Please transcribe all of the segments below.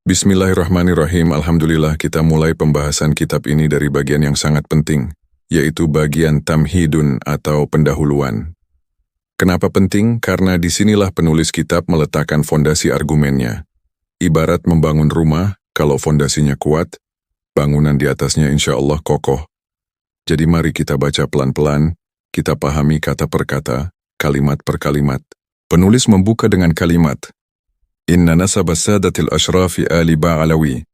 Bismillahirrahmanirrahim. Alhamdulillah kita mulai pembahasan kitab ini dari bagian yang sangat penting, yaitu bagian tamhidun atau pendahuluan. Kenapa penting? Karena disinilah penulis kitab meletakkan fondasi argumennya. Ibarat membangun rumah, kalau fondasinya kuat, bangunan di atasnya insya Allah kokoh. Jadi mari kita baca pelan-pelan, kita pahami kata per kata, kalimat per kalimat. Penulis membuka dengan kalimat, Inna nasab as-sadatil ashrafi ali ba'alawi,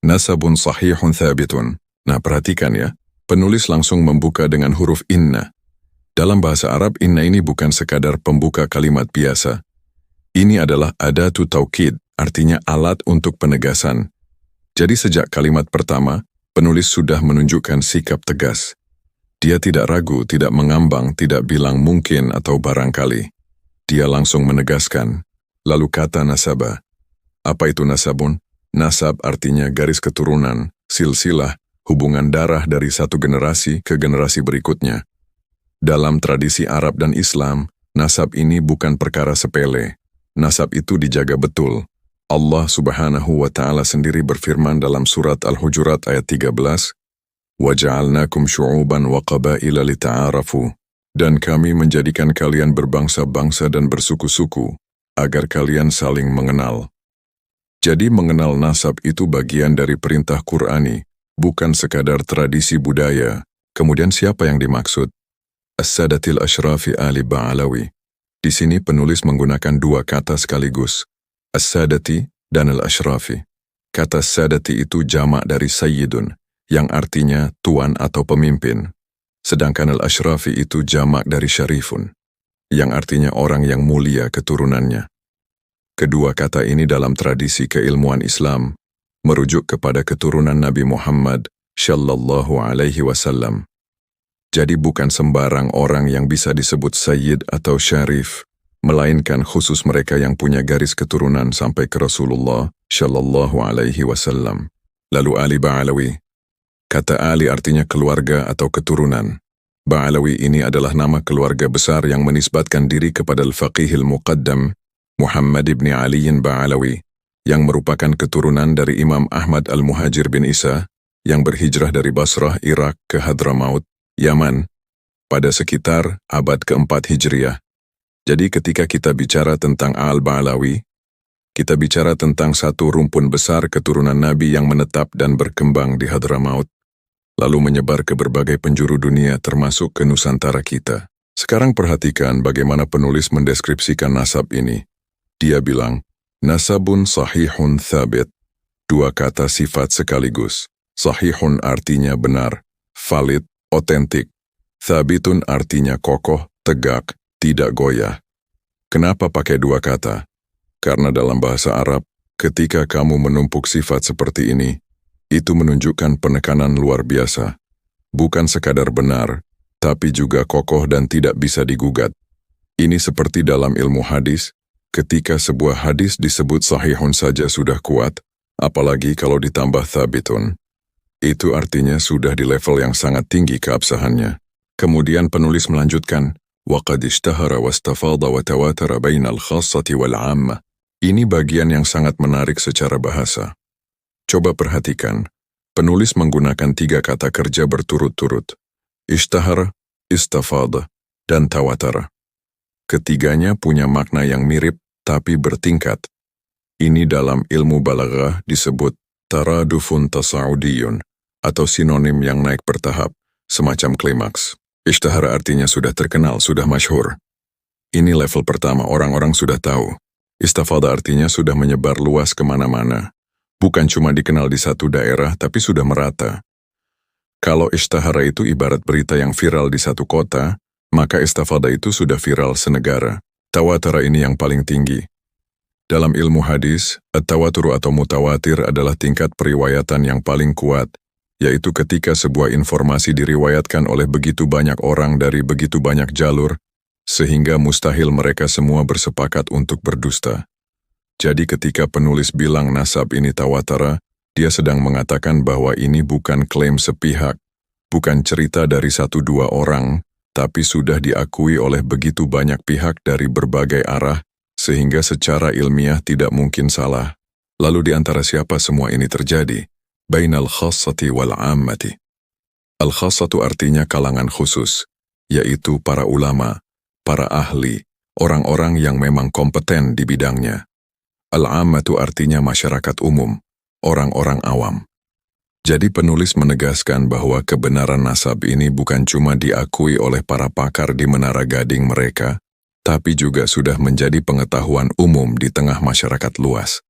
nasabun sahihun thabitun. Nah perhatikan ya, penulis langsung membuka dengan huruf inna. Dalam bahasa Arab, inna ini bukan sekadar pembuka kalimat biasa. Ini adalah adatu taukid, artinya alat untuk penegasan. Jadi sejak kalimat pertama, penulis sudah menunjukkan sikap tegas. Dia tidak ragu, tidak mengambang, tidak bilang mungkin atau barangkali. Dia langsung menegaskan. Lalu kata nasabah. Apa itu nasabun? Nasab artinya garis keturunan, silsilah, hubungan darah dari satu generasi ke generasi berikutnya. Dalam tradisi Arab dan Islam, nasab ini bukan perkara sepele. Nasab itu dijaga betul. Allah Subhanahu wa Ta'ala sendiri berfirman dalam surat Al-Hujurat ayat 13, وَجَعَلْنَاكُمْ شُعُوبًا وَقَبَائِلَ لِتَعَارَفُوا. Dan kami menjadikan kalian berbangsa-bangsa dan bersuku-suku, agar kalian saling mengenal. Jadi mengenal nasab itu bagian dari perintah Qur'ani, bukan sekadar tradisi budaya. Kemudian siapa yang dimaksud? As-sadatil ashrafi ali ba'alawi. Di sini penulis menggunakan dua kata sekaligus, as-sadati dan al-ashrafi. Kata sadati itu jamak dari sayyidun, yang artinya tuan atau pemimpin. Sedangkan al-ashrafi itu jamak dari syarifun, yang artinya orang yang mulia keturunannya. Kedua kata ini dalam tradisi keilmuan Islam merujuk kepada keturunan Nabi Muhammad Shallallahu Alaihi Wasallam. Jadi bukan sembarang orang yang bisa disebut sayyid atau syarif, melainkan khusus mereka yang punya garis keturunan sampai ke Rasulullah Shallallahu Alaihi Wasallam. Lalu Ali Ba'alawi. Kata Ali artinya keluarga atau keturunan. Ba'alawi ini adalah nama keluarga besar yang menisbatkan diri kepada Al-Faqihil Muqaddam Muhammad ibn Ali Ba'alawi, yang merupakan keturunan dari Imam Ahmad Al-Muhajir bin Isa, yang berhijrah dari Basrah, Irak ke Hadramaut, Yaman, pada sekitar abad keempat Hijriah. Jadi ketika kita bicara tentang Al-Ba'alawi, kita bicara tentang satu rumpun besar keturunan Nabi yang menetap dan berkembang di Hadramaut, lalu menyebar ke berbagai penjuru dunia termasuk ke Nusantara kita. Sekarang perhatikan bagaimana penulis mendeskripsikan nasab ini. Dia bilang, nasabun sahihun thabit. Dua kata sifat sekaligus. Sahihun artinya benar, valid, otentik. Thabitun artinya kokoh, tegak, tidak goyah. Kenapa pakai dua kata? Karena dalam bahasa Arab, ketika kamu menumpuk sifat seperti ini, itu menunjukkan penekanan luar biasa. Bukan sekadar benar, tapi juga kokoh dan tidak bisa digugat. Ini seperti dalam ilmu hadis, ketika sebuah hadis disebut sahihun saja sudah kuat, apalagi kalau ditambah thabitun. Itu artinya sudah di level yang sangat tinggi keabsahannya. Kemudian penulis melanjutkan, وَقَدْ اشْتَهَرَ وَاسْتَفَاضَ وَتَوَاتَرَ بَيْنَ الْخَاصَّةِ وَالْعَامَّةِ. Ini bagian yang sangat menarik secara bahasa. Coba perhatikan, penulis menggunakan tiga kata kerja berturut-turut. Ishtahar, istafad, dan tawatara. Ketiganya punya makna yang mirip, tapi bertingkat. Ini dalam ilmu balaghah disebut taradufun tasa'udiyun, atau sinonim yang naik bertahap, semacam klimaks. Ishtahar artinya sudah terkenal, sudah masyhur. Ini level pertama, orang-orang sudah tahu. Istafada artinya sudah menyebar luas kemana-mana. Bukan cuma dikenal di satu daerah, tapi sudah merata. Kalau ishtahara itu ibarat berita yang viral di satu kota, maka istafada itu sudah viral senegara. Tawatara ini yang paling tinggi. Dalam ilmu hadis, at-tawaturu atau mutawatir adalah tingkat periwayatan yang paling kuat, yaitu ketika sebuah informasi diriwayatkan oleh begitu banyak orang dari begitu banyak jalur, sehingga mustahil mereka semua bersepakat untuk berdusta. Jadi ketika penulis bilang nasab ini tawatara, dia sedang mengatakan bahwa ini bukan klaim sepihak, bukan cerita dari satu dua orang, tapi sudah diakui oleh begitu banyak pihak dari berbagai arah, sehingga secara ilmiah tidak mungkin salah. Lalu di antara siapa semua ini terjadi? Bainal khassati wal ammati. Al-khassatu artinya kalangan khusus, yaitu para ulama, para ahli, orang-orang yang memang kompeten di bidangnya. Al-ammatu artinya masyarakat umum, orang-orang awam. Jadi penulis menegaskan bahwa kebenaran nasab ini bukan cuma diakui oleh para pakar di Menara Gading mereka, tapi juga sudah menjadi pengetahuan umum di tengah masyarakat luas.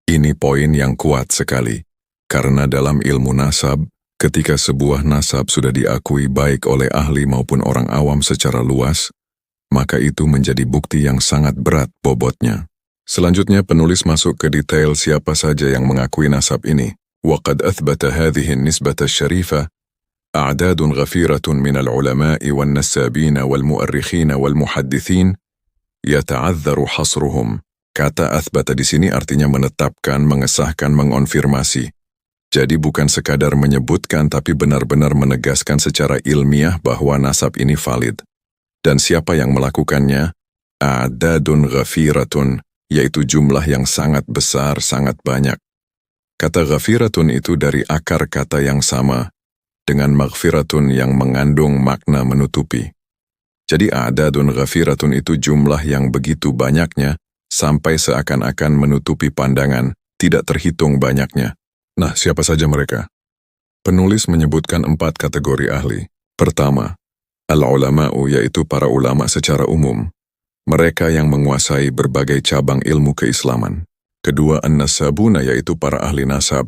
Ini poin yang kuat sekali, karena dalam ilmu nasab, ketika sebuah nasab sudah diakui baik oleh ahli maupun orang awam secara luas, maka itu menjadi bukti yang sangat berat bobotnya. Selanjutnya penulis masuk ke detail siapa saja yang mengakui nasab ini. وقد أثبت هذه النسبة الشريفة أعداد غفيرة من العلماء والنسابين والمؤرخين والمحدثين يتعذر حصرهم. Kata athbata di sini artinya menetapkan, mengesahkan, mengonfirmasi. Jadi bukan sekadar menyebutkan tapi benar-benar menegaskan secara ilmiah bahwa nasab ini valid. Dan siapa yang melakukannya? A'dadun ghafiratun, yaitu jumlah yang sangat besar, sangat banyak. Kata ghafiratun itu dari akar kata yang sama dengan maghfiratun yang mengandung makna menutupi. Jadi a'dadun ghafiratun itu jumlah yang begitu banyaknya sampai seakan-akan menutupi pandangan, tidak terhitung banyaknya. Nah, siapa saja mereka? Penulis menyebutkan 4 kategori ahli. Pertama, al-ulama'u, yaitu para ulama secara umum. Mereka yang menguasai berbagai cabang ilmu keislaman. Kedua, an-nasabuna, yaitu para ahli nasab.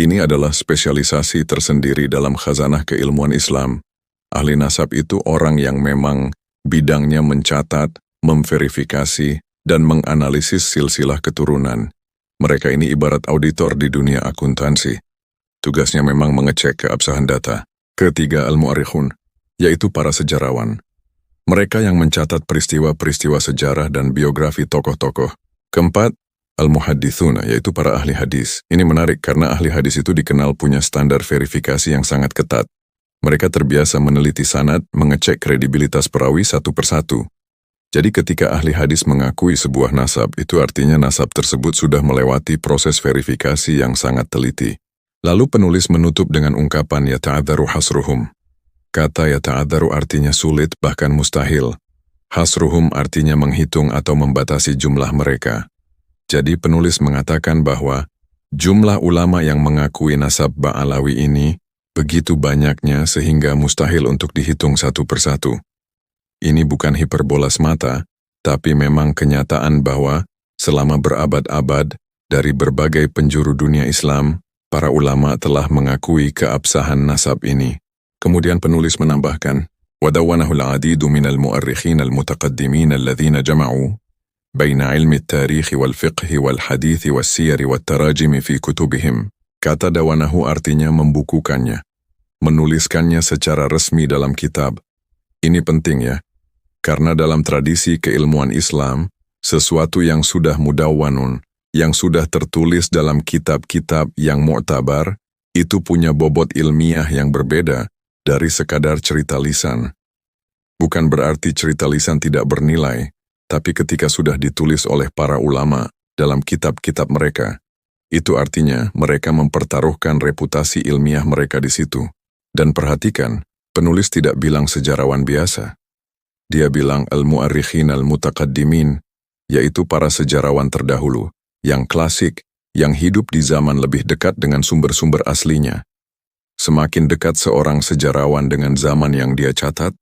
Ini adalah spesialisasi tersendiri dalam khazanah keilmuan Islam. Ahli nasab itu orang yang memang bidangnya mencatat, memverifikasi, dan menganalisis silsilah keturunan. Mereka ini ibarat auditor di dunia akuntansi. Tugasnya memang mengecek keabsahan data. Ketiga, al-mu'arrikhun, yaitu para sejarawan. Mereka yang mencatat peristiwa-peristiwa sejarah dan biografi tokoh-tokoh. Keempat, al-muhaddithuna, yaitu para ahli hadis. Ini menarik karena ahli hadis itu dikenal punya standar verifikasi yang sangat ketat. Mereka terbiasa meneliti sanad, mengecek kredibilitas perawi satu persatu. Jadi ketika ahli hadis mengakui sebuah nasab, itu artinya nasab tersebut sudah melewati proses verifikasi yang sangat teliti. Lalu penulis menutup dengan ungkapan yata'adzaru hasruhum. Kata yata'adzaru artinya sulit, bahkan mustahil. Hasruhum artinya menghitung atau membatasi jumlah mereka. Jadi penulis mengatakan bahwa jumlah ulama yang mengakui nasab Ba'alawi ini begitu banyaknya sehingga mustahil untuk dihitung satu persatu. Ini bukan hiperbola semata, tapi memang kenyataan bahwa selama berabad-abad dari berbagai penjuru dunia Islam, para ulama telah mengakui keabsahan nasab ini. Kemudian penulis menambahkan, وَدَوَّنَهُ الْعَدِيدُ مِنَ الْمُؤَرِّخِينَ الْمُتَقَدِّمِينَ الَّذِينَ جَمَعُوا بين علم التاريخ والفقه والحديث والسير والتراجم في كتبهم. Kata dawanahu artinya membukukannya, menuliskannya secara resmi dalam kitab. Ini penting ya, karena dalam tradisi keilmuan Islam, sesuatu yang sudah mudawwanun, yang sudah tertulis dalam kitab-kitab yang mu'tabar, itu punya bobot ilmiah yang berbeda dari sekadar cerita lisan. Bukan berarti cerita lisan tidak bernilai, tapi ketika sudah ditulis oleh para ulama dalam kitab-kitab mereka, itu artinya mereka mempertaruhkan reputasi ilmiah mereka di situ. Dan perhatikan, penulis tidak bilang sejarawan biasa. Dia bilang al-mu'arrikhin al-mutaqaddimin, yaitu para sejarawan terdahulu, yang klasik, yang hidup di zaman lebih dekat dengan sumber-sumber aslinya. Semakin dekat seorang sejarawan dengan zaman yang dia catat,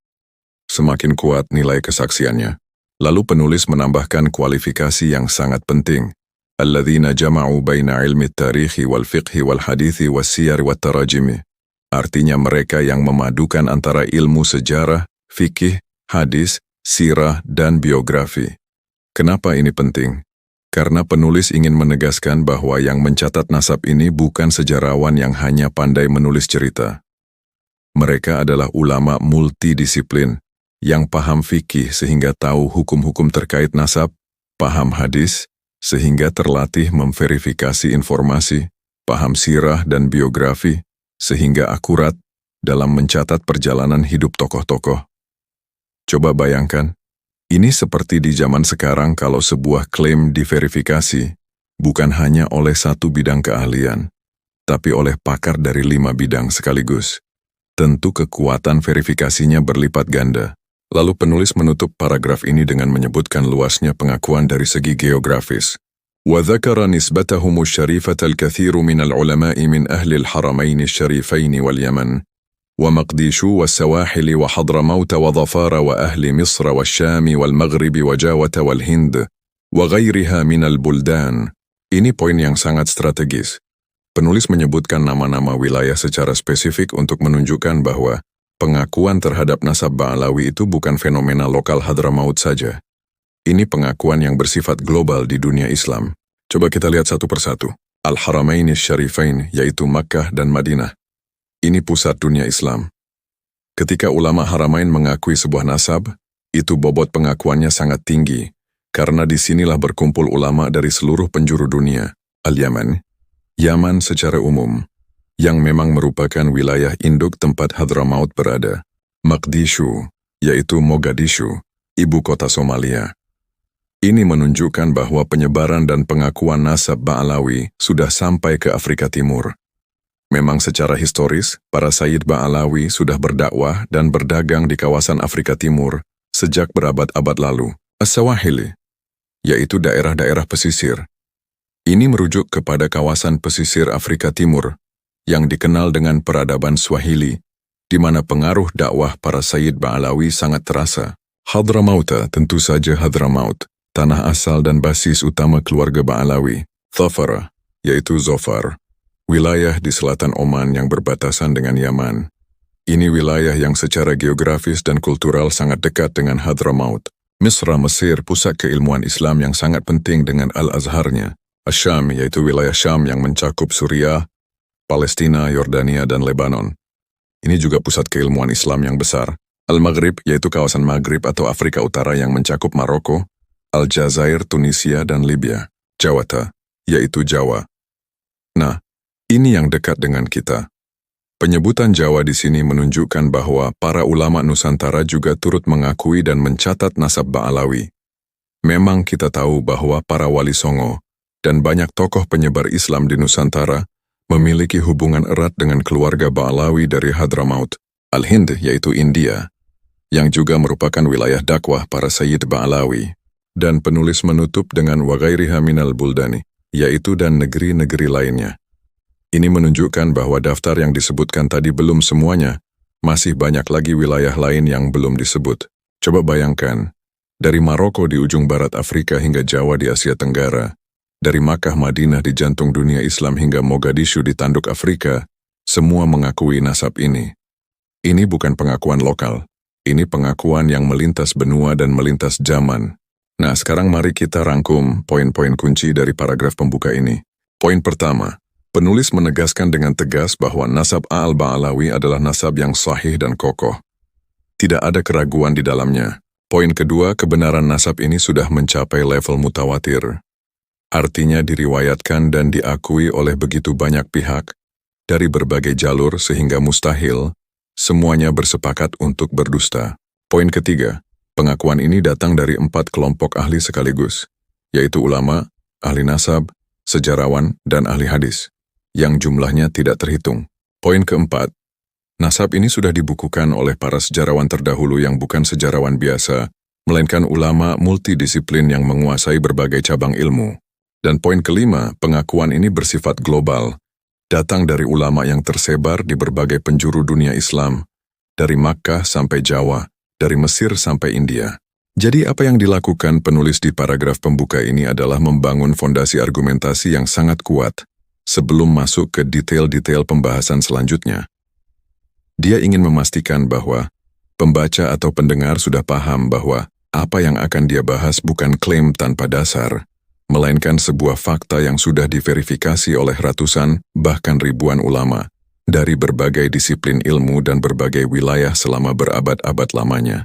semakin kuat nilai kesaksiannya. Lalu penulis menambahkan kualifikasi yang sangat penting. Alladzina jama'u baina ilmi tarikhi wal fiqhi wal hadithi was siyar wat tarajimi. Artinya mereka yang memadukan antara ilmu sejarah, fikih, hadis, sirah, dan biografi. Kenapa ini penting? Karena penulis ingin menegaskan bahwa yang mencatat nasab ini bukan sejarawan yang hanya pandai menulis cerita. Mereka adalah ulama multidisiplin, yang paham fikih sehingga tahu hukum-hukum terkait nasab, paham hadis sehingga terlatih memverifikasi informasi, paham sirah dan biografi sehingga akurat dalam mencatat perjalanan hidup tokoh-tokoh. Coba bayangkan, ini seperti di zaman sekarang kalau sebuah klaim diverifikasi, bukan hanya oleh satu bidang keahlian, tapi oleh pakar dari 5 bidang sekaligus. Tentu kekuatan verifikasinya berlipat ganda. Lalu penulis menutup paragraf ini dengan menyebutkan luasnya pengakuan dari segi geografis. وذكر نسبتهم الشريفة الكثير من العلماء من أهل الحرمين الشريفين واليمن ومقديشو والسواحل وحضرموت وظفار وأهل مصر والشام والمغرب وجاوة والهند وغيرها من البلدان. Ini poin yang sangat strategis. Penulis menyebutkan nama-nama wilayah secara spesifik untuk menunjukkan bahwa pengakuan terhadap nasab Ba'alawi itu bukan fenomena lokal Hadramaut saja. Ini pengakuan yang bersifat global di dunia Islam. Coba kita lihat satu persatu. Al-Haramain Syarifain, yaitu Makkah dan Madinah. Ini pusat dunia Islam. Ketika ulama Haramain mengakui sebuah nasab, itu bobot pengakuannya sangat tinggi, karena disinilah berkumpul ulama dari seluruh penjuru dunia. Al-Yaman, Yaman secara umum, yang memang merupakan wilayah induk tempat Hadramaut berada. Maqdishu, yaitu Mogadishu, ibu kota Somalia. Ini menunjukkan bahwa penyebaran dan pengakuan nasab Ba'alawi sudah sampai ke Afrika Timur. Memang secara historis, para Sayyid Ba'alawi sudah berdakwah dan berdagang di kawasan Afrika Timur sejak berabad-abad lalu. As-Sawahili, yaitu daerah-daerah pesisir. Ini merujuk kepada kawasan pesisir Afrika Timur yang dikenal dengan peradaban Swahili, di mana pengaruh dakwah para Sayyid Ba'alawi sangat terasa. Hadramauta, tentu saja Hadramaut, tanah asal dan basis utama keluarga Ba'alawi. Zafara, yaitu Zofar, wilayah di selatan Oman yang berbatasan dengan Yaman. Ini wilayah yang secara geografis dan kultural sangat dekat dengan Hadramaut. Misra, Mesir, pusat keilmuan Islam yang sangat penting dengan Al-Azharnya. Asyam, yaitu wilayah Syam yang mencakup Suriah, Palestina, Yordania, dan Lebanon. Ini juga pusat keilmuan Islam yang besar. Al-Maghrib, yaitu kawasan Maghrib atau Afrika Utara yang mencakup Maroko, Aljazair, Tunisia, dan Libya. Jawata, yaitu Jawa. Nah, ini yang dekat dengan kita. Penyebutan Jawa di sini menunjukkan bahwa para ulama Nusantara juga turut mengakui dan mencatat nasab Ba'alawi. Memang kita tahu bahwa para wali songo dan banyak tokoh penyebar Islam di Nusantara memiliki hubungan erat dengan keluarga Ba'alawi dari Hadramaut. Al-Hind, yaitu India, yang juga merupakan wilayah dakwah para Sayyid Ba'alawi. Dan penulis menutup dengan waghairiha minal buldani, yaitu dan negeri-negeri lainnya. Ini menunjukkan bahwa daftar yang disebutkan tadi belum semuanya, masih banyak lagi wilayah lain yang belum disebut. Coba bayangkan, dari Maroko di ujung barat Afrika hingga Jawa di Asia Tenggara, dari Makkah Madinah di jantung dunia Islam hingga Mogadishu di tanduk Afrika, semua mengakui nasab ini. Ini bukan pengakuan lokal, ini pengakuan yang melintas benua dan melintas zaman. Nah, sekarang mari kita rangkum poin-poin kunci dari paragraf pembuka ini. Poin pertama, penulis menegaskan dengan tegas bahwa nasab Al-Ba'alawi adalah nasab yang sahih dan kokoh. Tidak ada keraguan di dalamnya. Poin kedua, kebenaran nasab ini sudah mencapai level mutawatir. Artinya diriwayatkan dan diakui oleh begitu banyak pihak, dari berbagai jalur sehingga mustahil, semuanya bersepakat untuk berdusta. Poin ketiga, pengakuan ini datang dari 4 kelompok ahli sekaligus, yaitu ulama, ahli nasab, sejarawan, dan ahli hadis, yang jumlahnya tidak terhitung. Poin keempat, nasab ini sudah dibukukan oleh para sejarawan terdahulu yang bukan sejarawan biasa, melainkan ulama multidisiplin yang menguasai berbagai cabang ilmu. Dan poin kelima, pengakuan ini bersifat global, datang dari ulama yang tersebar di berbagai penjuru dunia Islam, dari Makkah sampai Jawa, dari Mesir sampai India. Jadi apa yang dilakukan penulis di paragraf pembuka ini adalah membangun fondasi argumentasi yang sangat kuat sebelum masuk ke detail-detail pembahasan selanjutnya. Dia ingin memastikan bahwa pembaca atau pendengar sudah paham bahwa apa yang akan dia bahas bukan klaim tanpa dasar, melainkan sebuah fakta yang sudah diverifikasi oleh ratusan bahkan ribuan ulama dari berbagai disiplin ilmu dan berbagai wilayah selama berabad-abad lamanya.